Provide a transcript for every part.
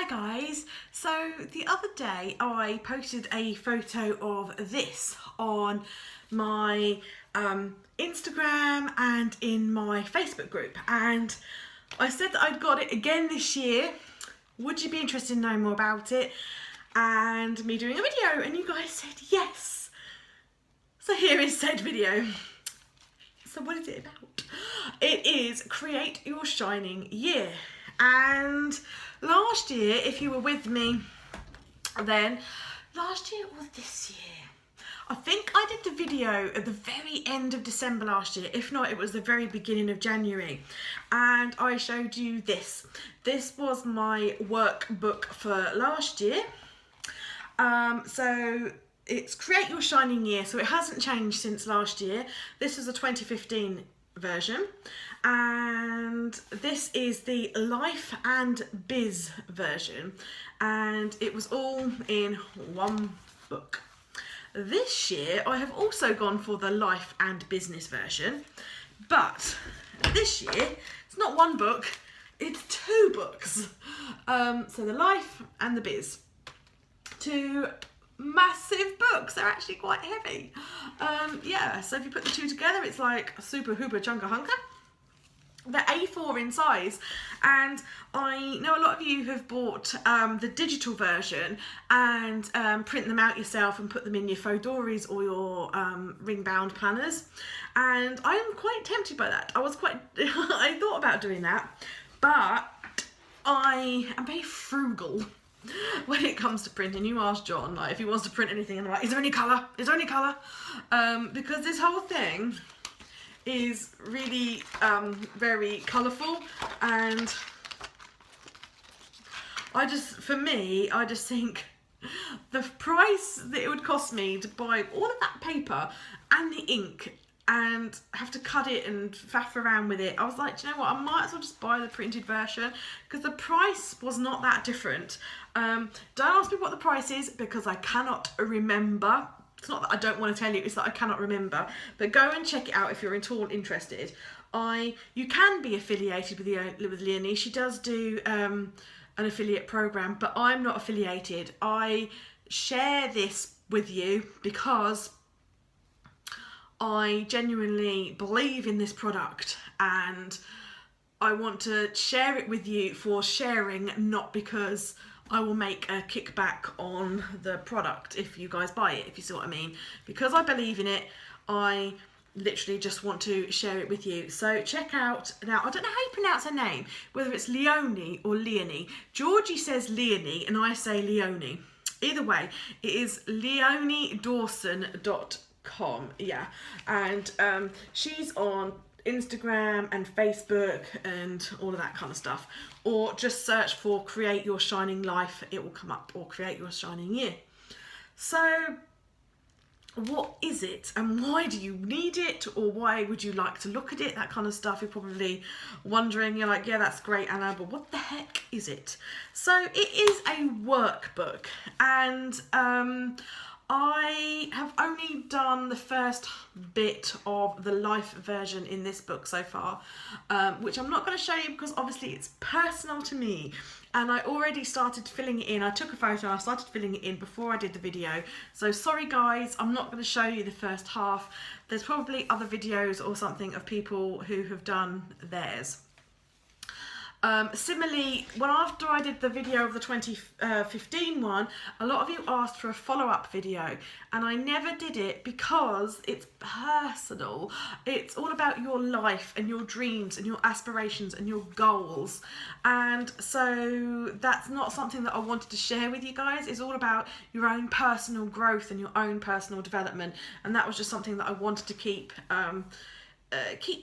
guys, so the other day I posted a photo of this on my Instagram and in my Facebook group, and I said that I'd got it again this year. Would you be interested in knowing more about it and me doing a video? And you guys said yes. So here is said video. So what is it about? It is Create Your Shining Year. And last year, if you were with me then, last year or this year, I think I did the video at the very end of December last year. If not, it was the very beginning of January. And I showed you this. This was my workbook for last year. So it's Create Your Shining Year. So it hasn't changed since last year. This is a 2015 version. And this is the Life and Biz version. And it was all in one book. This year I have also gone for the Life and Business version, but this year it's not one book, it's two books. So the Life and the Biz, two massive books. They're actually quite heavy. Yeah, so if you put the two together, it's like a super hooper chunker hunker. They're A4 in size, and I know a lot of you have bought the digital version and print them out yourself and put them in your Fodoris or your ring bound planners, and I am quite tempted by that. I thought about doing that, but I am very frugal when it comes to printing. You ask John, like, if he wants to print anything, and I'm like, is there any colour? Is there any colour? Because this whole thing is really very colourful, and I just think the price that it would cost me to buy all of that paper and the ink and have to cut it and faff around with it, I was like, do you know what, I might as well just buy the printed version, because the price was not that different. Don't ask me what the price is, because I cannot remember. It's not that I don't want to tell you, it's that I cannot remember. But go and check it out if you're at all interested. You can be affiliated with Leonie. She does do an affiliate program, but I'm not affiliated. I share this with you because I genuinely believe in this product, and I want to share it with you for sharing, not because I will make a kickback on the product if you guys buy it, if you see what I mean. Because I believe in it, I literally just want to share it with you. So check out, now I don't know how you pronounce her name, whether it's Leonie or Leonie. Georgie says Leonie and I say Leonie. Either way, it is LeonieDawson.com, yeah. And she's on Instagram and Facebook and all of that kind of stuff, or just search for Create Your Shining Life, it will come up, or Create Your Shining Year. So what is it, and why do you need it, or why would you like to look at it, that kind of stuff? You're probably wondering. You're like, yeah, that's great, Anna, but what the heck is it? So it is a workbook, and I have only done the first bit of the Life version in this book so far, which I'm not going to show you because obviously it's personal to me, and I already started filling it in. I took a photo and I started filling it in before I did the video, so sorry guys, I'm not going to show you the first half. There's probably other videos or something of people who have done theirs. Similarly, after I did the video of the 2015 one, a lot of you asked for a follow-up video, and I never did it because it's personal. It's all about your life and your dreams and your aspirations and your goals, and so that's not something that I wanted to share with you guys. It's all about your own personal growth and your own personal development, and that was just something that I wanted to keep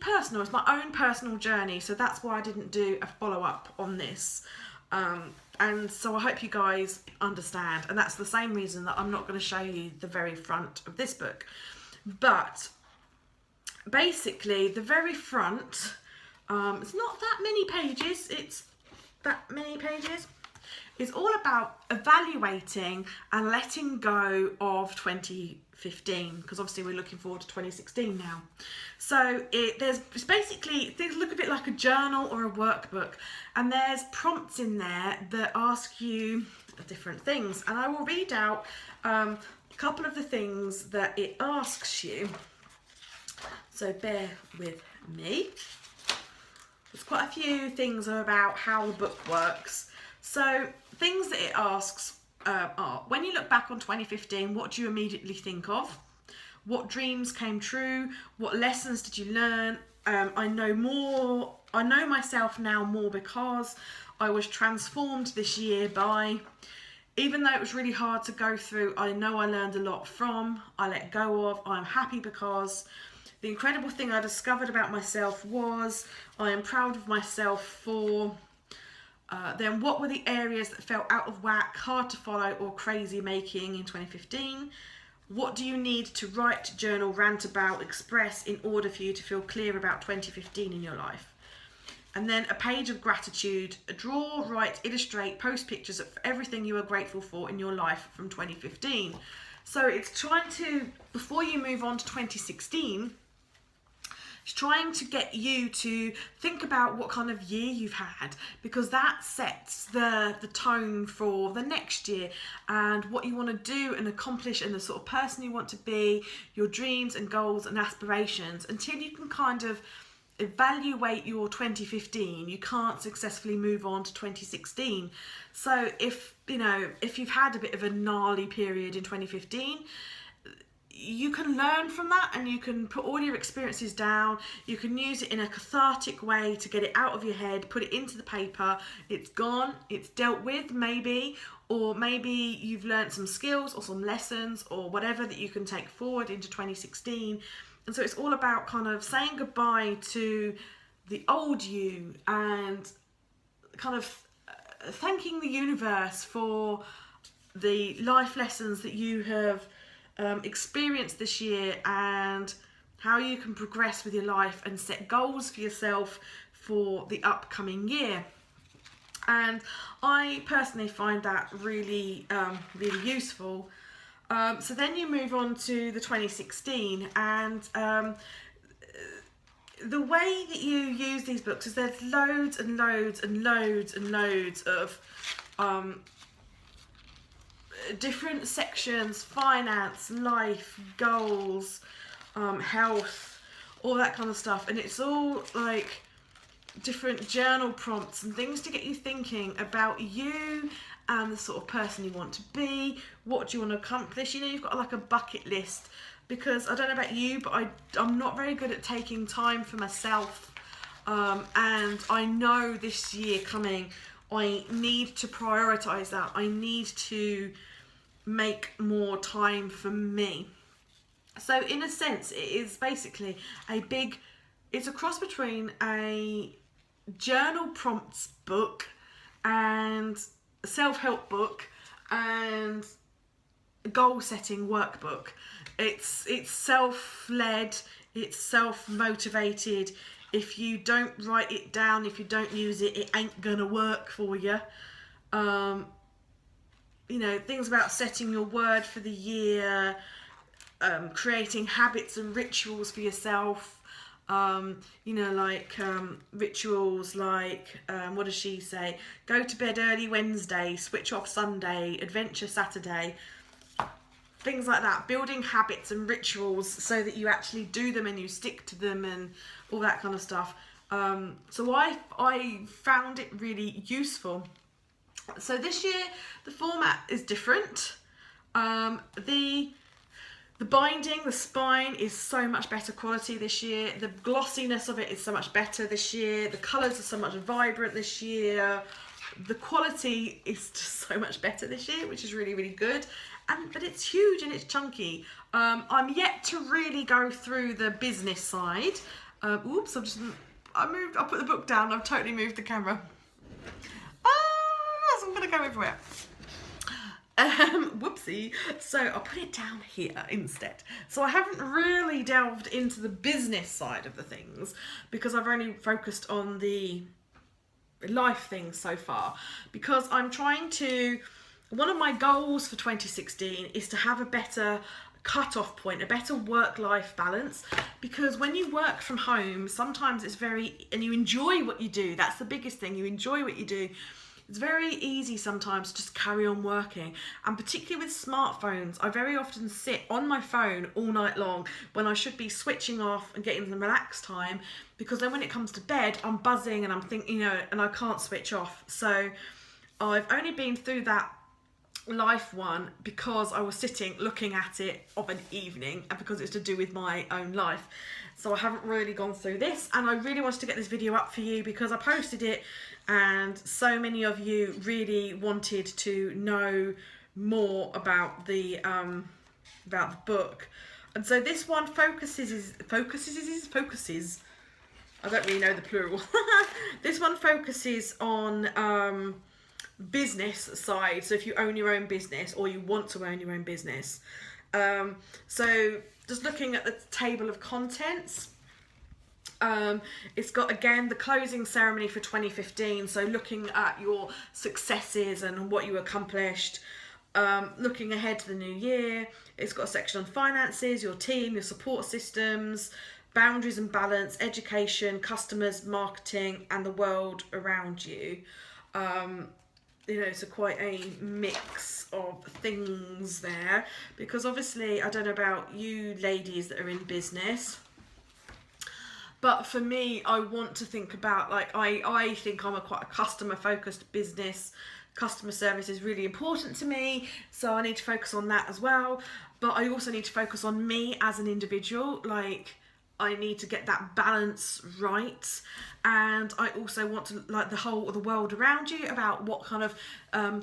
personal. It's my own personal journey, so that's why I didn't do a follow-up on this, and so I hope you guys understand, and that's the same reason that I'm not going to show you the very front of this book. But basically the very front, it's not that many pages, is all about evaluating and letting go of 2015. 2015, because obviously we're looking forward to 2016 now. So it's basically, things look a bit like a journal or a workbook, and there's prompts in there that ask you different things, and I will read out a couple of the things that it asks you, so bear with me. There's quite a few things about how the book works. So things that it asks are, when you look back on 2015, what do you immediately think of? What dreams came true? What lessons did you learn? I know myself now more because I was transformed this year by, even though it was really hard to go through, I know I learned a lot from, I let go of, I'm happy because the incredible thing I discovered about myself was, I am proud of myself for, then what were the areas that felt out of whack, hard to follow or crazy making in 2015? What do you need to write, journal, rant about, express in order for you to feel clear about 2015 in your life? And then a page of gratitude, draw, write, illustrate, post pictures of everything you are grateful for in your life from 2015. So it's trying to, before you move on to 2016, it's trying to get you to think about what kind of year you've had, because that sets the tone for the next year and what you want to do and accomplish and the sort of person you want to be, your dreams and goals and aspirations. Until you can kind of evaluate your 2015, you can't successfully move on to 2016. So if you've had a bit of a gnarly period in 2015, you can learn from that and you can put all your experiences down. You can use it in a cathartic way to get it out of your head, put it into the paper. It's gone, it's dealt with maybe, or maybe you've learned some skills or some lessons or whatever that you can take forward into 2016. And so it's all about kind of saying goodbye to the old you and kind of thanking the universe for the life lessons that you have experienced this year and how you can progress with your life and set goals for yourself for the upcoming year. And I personally find that really useful. So then you move on to the 2016, and the way that you use these books is there's loads and loads and loads and loads of different sections: finance, life, goals, health, all that kind of stuff. And it's all like different journal prompts and things to get you thinking about you and the sort of person you want to be. What do you want to accomplish? You've got like a bucket list, because I don't know about you, but I'm not very good at taking time for myself. And I know this year coming, I need to prioritise that. I need to make more time for me. So in a sense, it is basically it's a cross between a journal prompts book and a self-help book and a goal setting workbook. It's self-led, it's self-motivated. If you don't write it down, if you don't use it, it ain't gonna work for you. Things about setting your word for the year, creating habits and rituals for yourself. Rituals like, what does she say? Go to bed early Wednesday, switch off Sunday, adventure Saturday. Things like that. Building habits and rituals so that you actually do them and you stick to them and all that kind of stuff. So I found it really useful. So this year the format is different. The binding, the spine is so much better quality this year. The glossiness of it is so much better this year. The colours are so much vibrant this year. The quality is just so much better this year, which is really, really good. But it's huge and it's chunky. I'm yet to really go through the business side. I put the book down. I've totally moved the camera. So I'm going to go everywhere. Whoopsie. So I'll put it down here instead. So I haven't really delved into the business side of the things because I've only focused on the life things so far, because I'm trying to, one of my goals for 2016 is to have a better cut-off point, a better work-life balance, because when you work from home, sometimes it's and you enjoy what you do. That's the biggest thing. You enjoy what you do. It's very easy sometimes to just carry on working, and particularly with smartphones, I very often sit on my phone all night long when I should be switching off and getting some relaxed time, because then when it comes to bed, I'm buzzing and I'm thinking, and I can't switch off. So I've only been through that life one because I was sitting looking at it of an evening, and because it's to do with my own life. So I haven't really gone through this, and I really wanted to get this video up for you because I posted it and so many of you really wanted to know more about the book. And so this one focuses I don't really know the plural. This one focuses on business side. So if you own your own business or you want to own your own business. So just looking at the table of contents, it's got again the closing ceremony for 2015, so looking at your successes and what you accomplished, looking ahead to the new year. It's got a section on finances, your team, your support systems, boundaries and balance, education, customers, marketing, and the world around you. So quite a mix of things there, because obviously I don't know about you ladies that are in business, but for me, I want to think about, like, I think I'm quite a customer focused business. Customer service is really important to me, so I need to focus on that as well. But I also need to focus on me as an individual. Like, I need to get that balance right, and I also want to like the world around you, about what kind of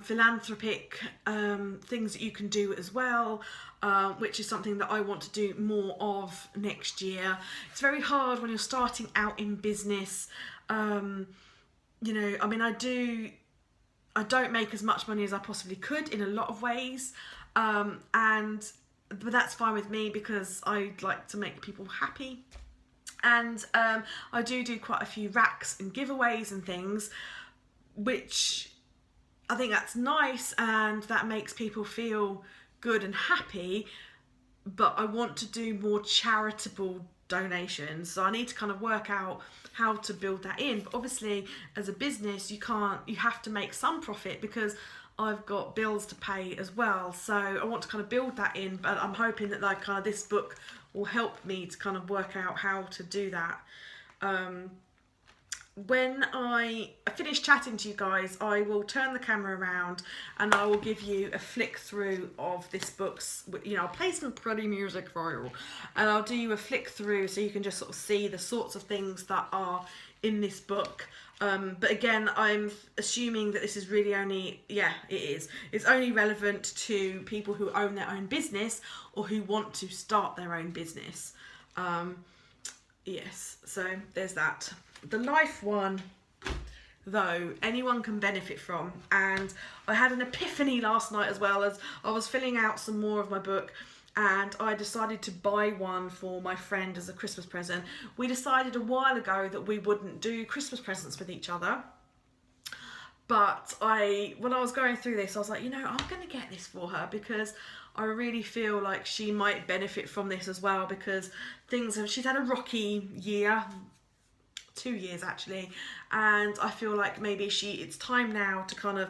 philanthropic things that you can do as well, which is something that I want to do more of next year. It's very hard when you're starting out in business. I mean, I don't make as much money as I possibly could in a lot of ways, but that's fine with me because I like to make people happy. And I do quite a few racks and giveaways and things, which I think that's nice and that makes people feel good and happy. But I want to do more charitable donations, so I need to kind of work out how to build that in. But obviously as a business, you have to make some profit because I've got bills to pay as well. So I want to kind of build that in, but I'm hoping that like kind of this book will help me to kind of work out how to do that. When I finish chatting to you guys, I will turn the camera around and I will give you a flick through of this book's, I'll play some pretty music for you, and I'll do you a flick through so you can just sort of see the sorts of things that are in this book. But again, I'm assuming that this is really only, it's only relevant to people who own their own business or who want to start their own business. Yes, so there's that. The life one, though, anyone can benefit from. And I had an epiphany last night as well, as I was filling out some more of my book, and I decided to buy one for my friend as a Christmas present. We decided a while ago that we wouldn't do Christmas presents with each other. But when I was going through this, I was like, I'm going to get this for her because I really feel like she might benefit from this as well, because she's had a rocky year, 2 years actually, and I feel like maybe it's time now to kind of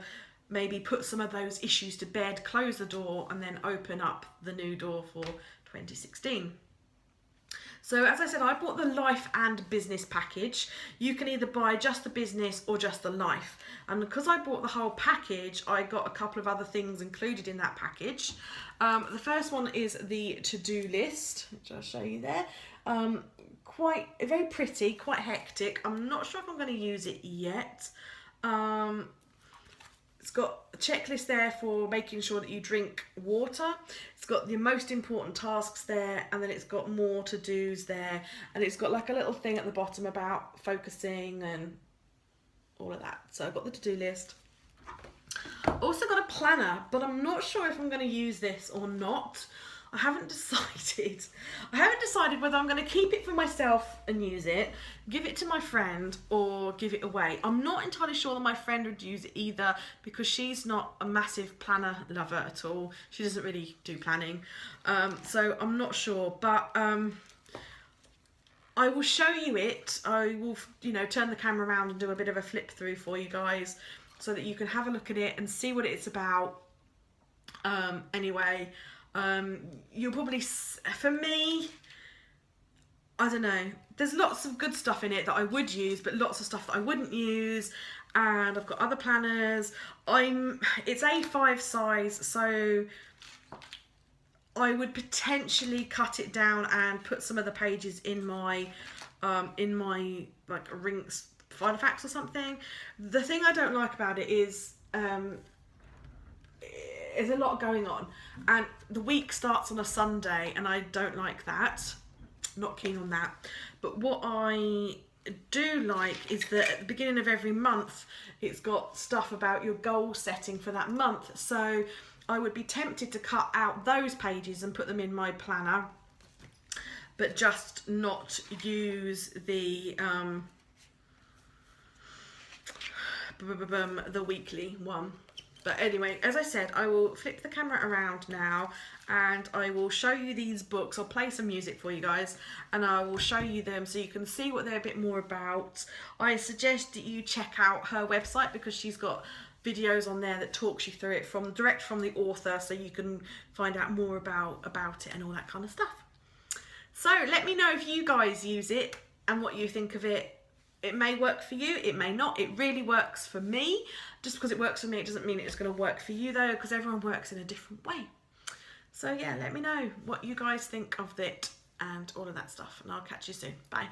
maybe put some of those issues to bed, close the door, and then open up the new door for 2016. So as I said, I bought the life and business package. You can either buy just the business or just the life. And because I bought the whole package, I got a couple of other things included in that package. The first one is the to-do list, which I'll show you there. Quite very pretty, quite hectic. I'm not sure if I'm going to use it yet. It's got a checklist there for making sure that you drink water. It's got the most important tasks there, and then it's got more to-dos there, and it's got like a little thing at the bottom about focusing and all of that. So I've got the to-do list. Also got a planner, but I'm not sure if I'm going to use this or not. I haven't decided. I haven't decided whether I'm going to keep it for myself and use it, give it to my friend, or give it away. I'm not entirely sure that my friend would use it either, because she's not a massive planner lover at all. She doesn't really do planning. So I'm not sure, but I will show you it. I will, turn the camera around and do a bit of a flip through for you guys, so that you can have a look at it and see what it's about. Anyway, you'll probably, for me, I don't know, there's lots of good stuff in it that I would use, but lots of stuff that I wouldn't use. And I've got other planners. It's A5 size, so I would potentially cut it down and put some of the pages in my like Rinks Find Facts or something. The thing I don't like about it is there's a lot going on, and the week starts on a Sunday, and I don't like that. Not keen on that. But what I do like is that at the beginning of every month, it's got stuff about your goal setting for that month. So I would be tempted to cut out those pages and put them in my planner, but just not use the weekly one. But anyway, as I said, I will flip the camera around now and I will show you these books. I'll play some music for you guys and I will show you them so you can see what they're a bit more about. I suggest that you check out her website, because she's got videos on there that talks you through it direct from the author, so you can find out more about it and all that kind of stuff. So let me know if you guys use it and what you think of it. It may work for you, it may not. It really works for me. Just because it works for me, it doesn't mean it's going to work for you though, because everyone works in a different way. So yeah, let me know what you guys think of it and all of that stuff, and I'll catch you soon. Bye.